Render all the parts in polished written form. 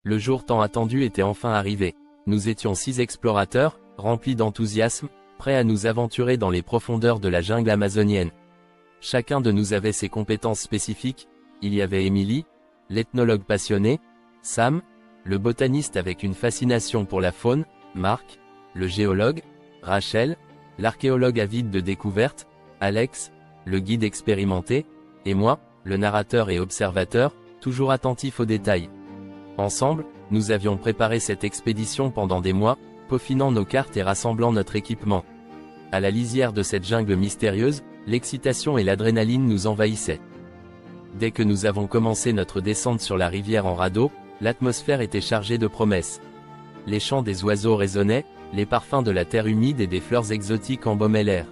Le jour tant attendu était enfin arrivé. Nous étions 6 explorateurs, remplis d'enthousiasme, prêts à nous aventurer dans les profondeurs de la jungle amazonienne. Chacun de nous avait ses compétences spécifiques. Il y avait Emily, l'ethnologue passionné, Sam, le botaniste avec une fascination pour la faune, Marc, le géologue, Rachel, l'archéologue avide de découvertes, Alex, le guide expérimenté, et moi, le narrateur et observateur, toujours attentif aux détails. Ensemble, nous avions préparé cette expédition pendant des mois, peaufinant nos cartes et rassemblant notre équipement. À la lisière de cette jungle mystérieuse, l'excitation et l'adrénaline nous envahissaient. Dès que nous avons commencé notre descente sur la rivière en radeau, l'atmosphère était chargée de promesses. Les chants des oiseaux résonnaient, les parfums de la terre humide et des fleurs exotiques embaumaient l'air.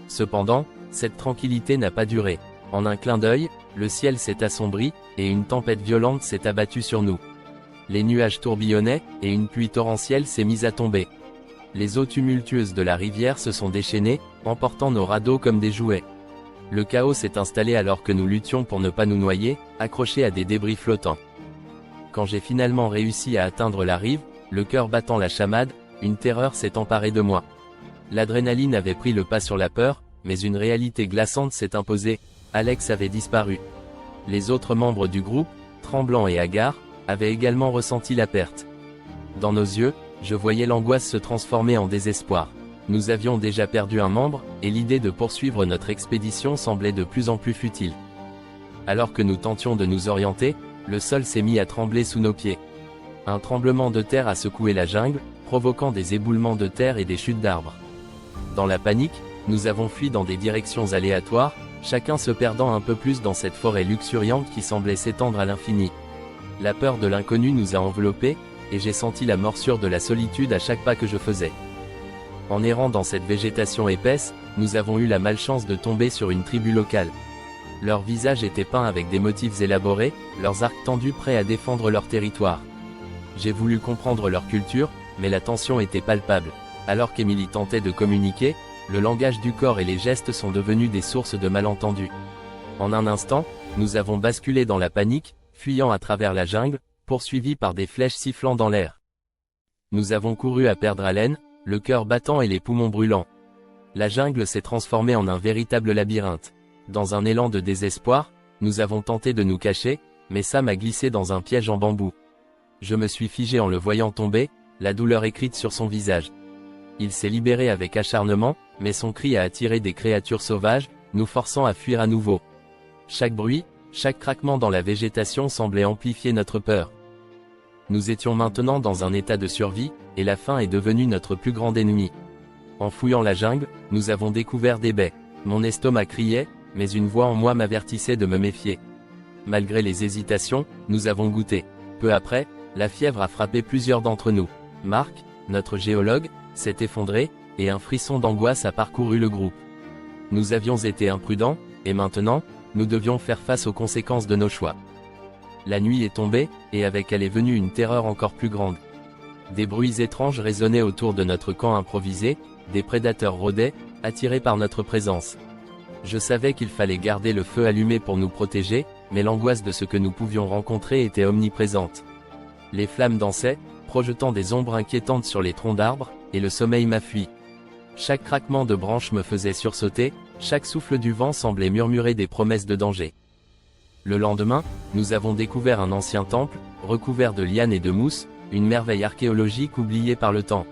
Cependant, cette tranquillité n'a pas duré. En un clin d'œil, le ciel s'est assombri, et une tempête violente s'est abattue sur nous. Les nuages tourbillonnaient, et une pluie torrentielle s'est mise à tomber. Les eaux tumultueuses de la rivière se sont déchaînées, emportant nos radeaux comme des jouets. Le chaos s'est installé alors que nous luttions pour ne pas nous noyer, accrochés à des débris flottants. Quand j'ai finalement réussi à atteindre la rive, le cœur battant la chamade, une terreur s'est emparée de moi. L'adrénaline avait pris le pas sur la peur, mais une réalité glaçante s'est imposée. Alex avait disparu. Les autres membres du groupe, tremblants et hagards, avaient également ressenti la perte. Dans nos yeux, je voyais l'angoisse se transformer en désespoir. Nous avions déjà perdu un membre, et l'idée de poursuivre notre expédition semblait de plus en plus futile. Alors que nous tentions de nous orienter, le sol s'est mis à trembler sous nos pieds. Un tremblement de terre a secoué la jungle, provoquant des éboulements de terre et des chutes d'arbres. Dans la panique, nous avons fui dans des directions aléatoires, chacun se perdant un peu plus dans cette forêt luxuriante qui semblait s'étendre à l'infini. La peur de l'inconnu nous a enveloppés, et j'ai senti la morsure de la solitude à chaque pas que je faisais. En errant dans cette végétation épaisse, nous avons eu la malchance de tomber sur une tribu locale. Leurs visages étaient peints avec des motifs élaborés, leurs arcs tendus prêts à défendre leur territoire. J'ai voulu comprendre leur culture, mais la tension était palpable. Alors qu'Emily tentait de communiquer, le langage du corps et les gestes sont devenus des sources de malentendus. En un instant, nous avons basculé dans la panique, fuyant à travers la jungle, poursuivis par des flèches sifflant dans l'air. Nous avons couru à perdre haleine, le cœur battant et les poumons brûlants. La jungle s'est transformée en un véritable labyrinthe. Dans un élan de désespoir, nous avons tenté de nous cacher, mais Sam a glissé dans un piège en bambou. Je me suis figé en le voyant tomber, la douleur écrite sur son visage. Il s'est libéré avec acharnement, mais son cri a attiré des créatures sauvages, nous forçant à fuir à nouveau. Chaque bruit, chaque craquement dans la végétation semblait amplifier notre peur. Nous étions maintenant dans un état de survie, et la faim est devenue notre plus grand ennemi. En fouillant la jungle, nous avons découvert des baies. Mon estomac criait, mais une voix en moi m'avertissait de me méfier. Malgré les hésitations, nous avons goûté. Peu après, la fièvre a frappé plusieurs d'entre nous. Marc, notre géologue, s'est effondré, et un frisson d'angoisse a parcouru le groupe. Nous avions été imprudents, et maintenant, nous devions faire face aux conséquences de nos choix. La nuit est tombée, et avec elle est venue une terreur encore plus grande. Des bruits étranges résonnaient autour de notre camp improvisé, des prédateurs rôdaient, attirés par notre présence. Je savais qu'il fallait garder le feu allumé pour nous protéger, mais l'angoisse de ce que nous pouvions rencontrer était omniprésente. Les flammes dansaient, projetant des ombres inquiétantes sur les troncs d'arbres, et le sommeil m'a fui. Chaque craquement de branches me faisait sursauter, chaque souffle du vent semblait murmurer des promesses de danger. Le lendemain, nous avons découvert un ancien temple, recouvert de lianes et de mousse, une merveille archéologique oubliée par le temps.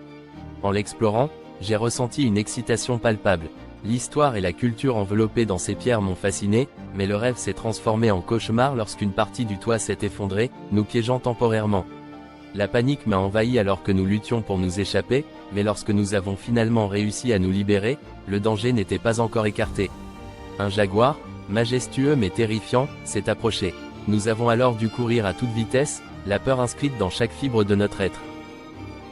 En l'explorant, j'ai ressenti une excitation palpable. L'histoire et la culture enveloppées dans ces pierres m'ont fasciné, mais le rêve s'est transformé en cauchemar lorsqu'une partie du toit s'est effondrée, nous piégeant temporairement. La panique m'a envahi alors que nous luttions pour nous échapper, mais lorsque nous avons finalement réussi à nous libérer, le danger n'était pas encore écarté. Un jaguar, majestueux mais terrifiant, s'est approché. Nous avons alors dû courir à toute vitesse, la peur inscrite dans chaque fibre de notre être.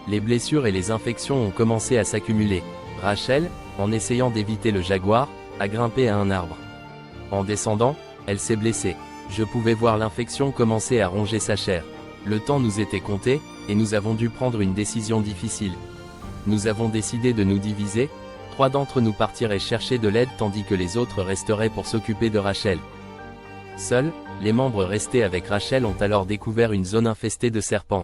Les blessures et les infections ont commencé à s'accumuler. Rachel, en essayant d'éviter le jaguar, a grimpé à un arbre. En descendant, elle s'est blessée. Je pouvais voir l'infection commencer à ronger sa chair. Le temps nous était compté, et nous avons dû prendre une décision difficile. Nous avons décidé de nous diviser, 3 d'entre nous partiraient chercher de l'aide tandis que les autres resteraient pour s'occuper de Rachel. Seuls, les membres restés avec Rachel ont alors découvert une zone infestée de serpents.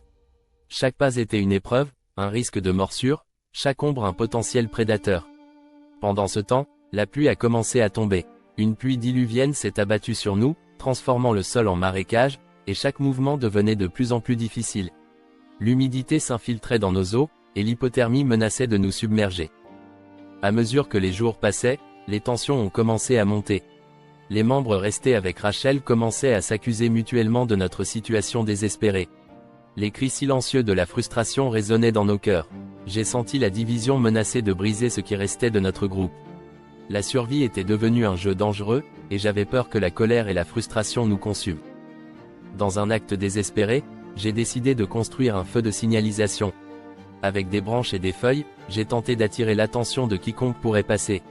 Chaque pas était une épreuve, un risque de morsure, chaque ombre un potentiel prédateur. Pendant ce temps, la pluie a commencé à tomber. Une pluie diluvienne s'est abattue sur nous, transformant le sol en marécage, et chaque mouvement devenait de plus en plus difficile. L'humidité s'infiltrait dans nos os, et l'hypothermie menaçait de nous submerger. À mesure que les jours passaient, les tensions ont commencé à monter. Les membres restés avec Rachel commençaient à s'accuser mutuellement de notre situation désespérée. Les cris silencieux de la frustration résonnaient dans nos cœurs. J'ai senti la division menacer de briser ce qui restait de notre groupe. La survie était devenue un jeu dangereux, et j'avais peur que la colère et la frustration nous consument. Dans un acte désespéré, j'ai décidé de construire un feu de signalisation. Avec des branches et des feuilles, j'ai tenté d'attirer l'attention de quiconque pourrait passer.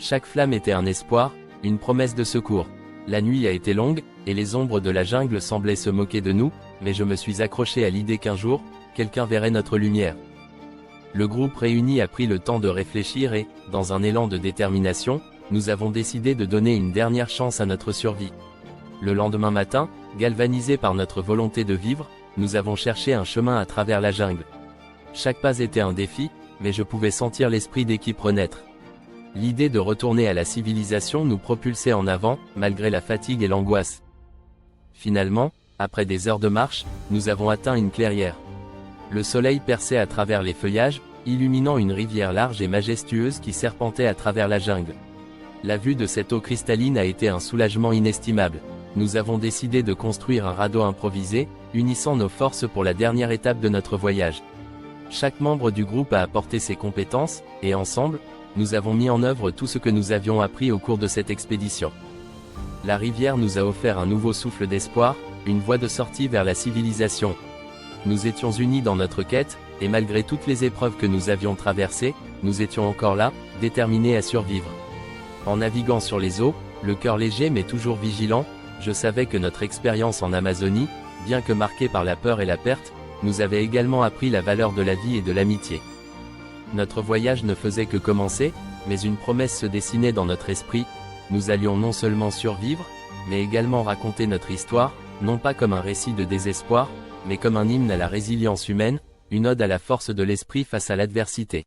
Chaque flamme était un espoir, une promesse de secours. La nuit a été longue, et les ombres de la jungle semblaient se moquer de nous, mais je me suis accroché à l'idée qu'un jour, quelqu'un verrait notre lumière. Le groupe réuni a pris le temps de réfléchir et, dans un élan de détermination, nous avons décidé de donner une dernière chance à notre survie. Le lendemain matin, galvanisés par notre volonté de vivre, nous avons cherché un chemin à travers la jungle. Chaque pas était un défi, mais je pouvais sentir l'esprit d'équipe renaître. L'idée de retourner à la civilisation nous propulsait en avant, malgré la fatigue et l'angoisse. Finalement, après des heures de marche, nous avons atteint une clairière. Le soleil perçait à travers les feuillages, illuminant une rivière large et majestueuse qui serpentait à travers la jungle. La vue de cette eau cristalline a été un soulagement inestimable. Nous avons décidé de construire un radeau improvisé, unissant nos forces pour la dernière étape de notre voyage. Chaque membre du groupe a apporté ses compétences, et ensemble, nous avons mis en œuvre tout ce que nous avions appris au cours de cette expédition. La rivière nous a offert un nouveau souffle d'espoir, une voie de sortie vers la civilisation. Nous étions unis dans notre quête, et malgré toutes les épreuves que nous avions traversées, nous étions encore là, déterminés à survivre. En naviguant sur les eaux, le cœur léger mais toujours vigilant, je savais que notre expérience en Amazonie, bien que marquée par la peur et la perte, nous avait également appris la valeur de la vie et de l'amitié. Notre voyage ne faisait que commencer, mais une promesse se dessinait dans notre esprit: nous allions non seulement survivre, mais également raconter notre histoire, non pas comme un récit de désespoir, mais comme un hymne à la résilience humaine, une ode à la force de l'esprit face à l'adversité.